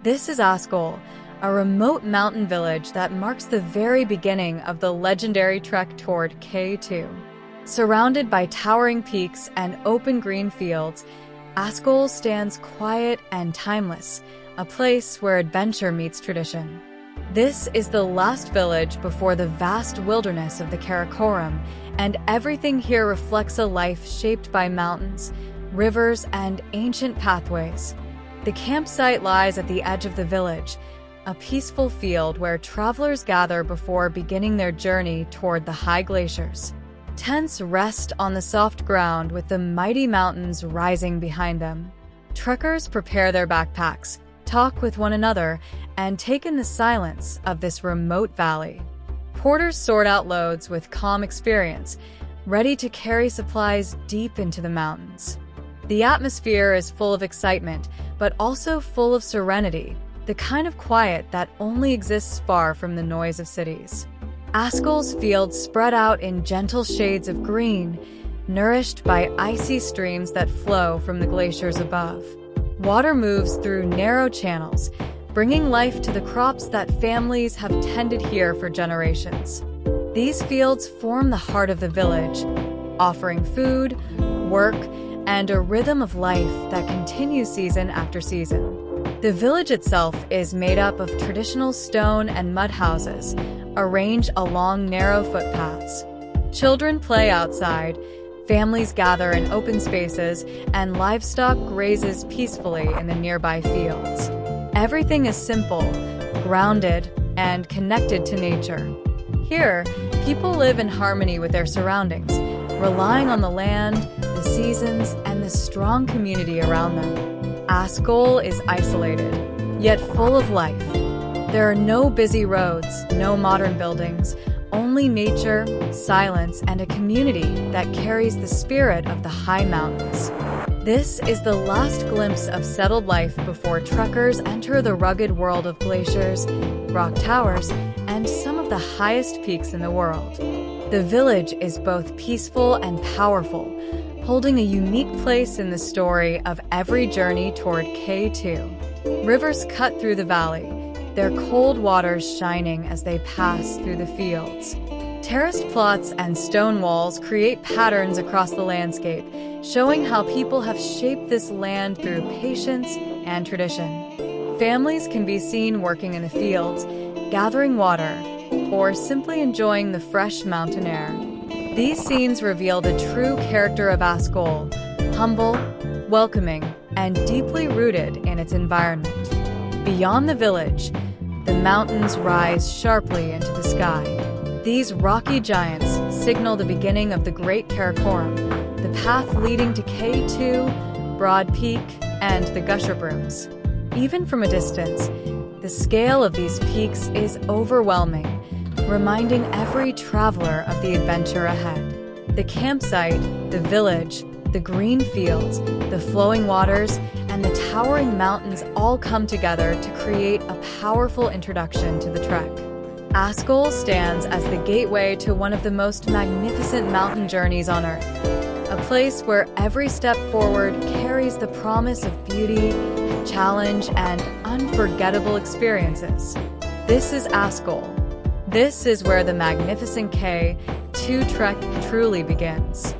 This is Askole, a remote mountain village that marks the very beginning of the legendary trek toward K2. Surrounded by towering peaks and open green fields, Askole stands quiet and timeless, a place where adventure meets tradition. This is the last village before the vast wilderness of the Karakoram, and everything here reflects a life shaped by mountains, rivers, and ancient pathways. The campsite lies at the edge of the village, a peaceful field where travelers gather before beginning their journey toward the high glaciers. Tents rest on the soft ground with the mighty mountains rising behind them. Trekkers prepare their backpacks, talk with one another, and take in the silence of this remote valley. Porters sort out loads with calm experience, ready to carry supplies deep into the mountains. The atmosphere is full of excitement, but also full of serenity, the kind of quiet that only exists far from the noise of cities. Askole's fields spread out in gentle shades of green, nourished by icy streams that flow from the glaciers above. Water moves through narrow channels, bringing life to the crops that families have tended here for generations. These fields form the heart of the village, offering food, work, and a rhythm of life that continues season after season. The village itself is made up of traditional stone and mud houses, arranged along narrow footpaths. Children play outside, families gather in open spaces, and livestock grazes peacefully in the nearby fields. Everything is simple, grounded, and connected to nature. Here, people live in harmony with their surroundings, relying on the land, the seasons, and the strong community around them. Askole is isolated, yet full of life. There are no busy roads, no modern buildings, only nature, silence, and a community that carries the spirit of the high mountains. This is the last glimpse of settled life before trekkers enter the rugged world of glaciers, rock towers, and some of the highest peaks in the world. The village is both peaceful and powerful, holding a unique place in the story of every journey toward K2. Rivers cut through the valley, their cold waters shining as they pass through the fields. Terraced plots and stone walls create patterns across the landscape, showing how people have shaped this land through patience and tradition. Families can be seen working in the fields, gathering water, or simply enjoying the fresh mountain air. These scenes reveal the true character of Askole, humble, welcoming, and deeply rooted in its environment. Beyond the village, the mountains rise sharply into the sky. These rocky giants signal the beginning of the Great Karakoram, the path leading to K2, Broad Peak, and the Gusher Brooms. Even from a distance, the scale of these peaks is overwhelming, reminding every traveler of the adventure ahead. The campsite, the village, the green fields, the flowing waters, and the towering mountains all come together to create a powerful introduction to the trek. Askole stands as the gateway to one of the most magnificent mountain journeys on Earth, a place where every step forward carries the promise of beauty, challenge, and unforgettable experiences. This is Askole. This is where the magnificent K2 trek truly begins.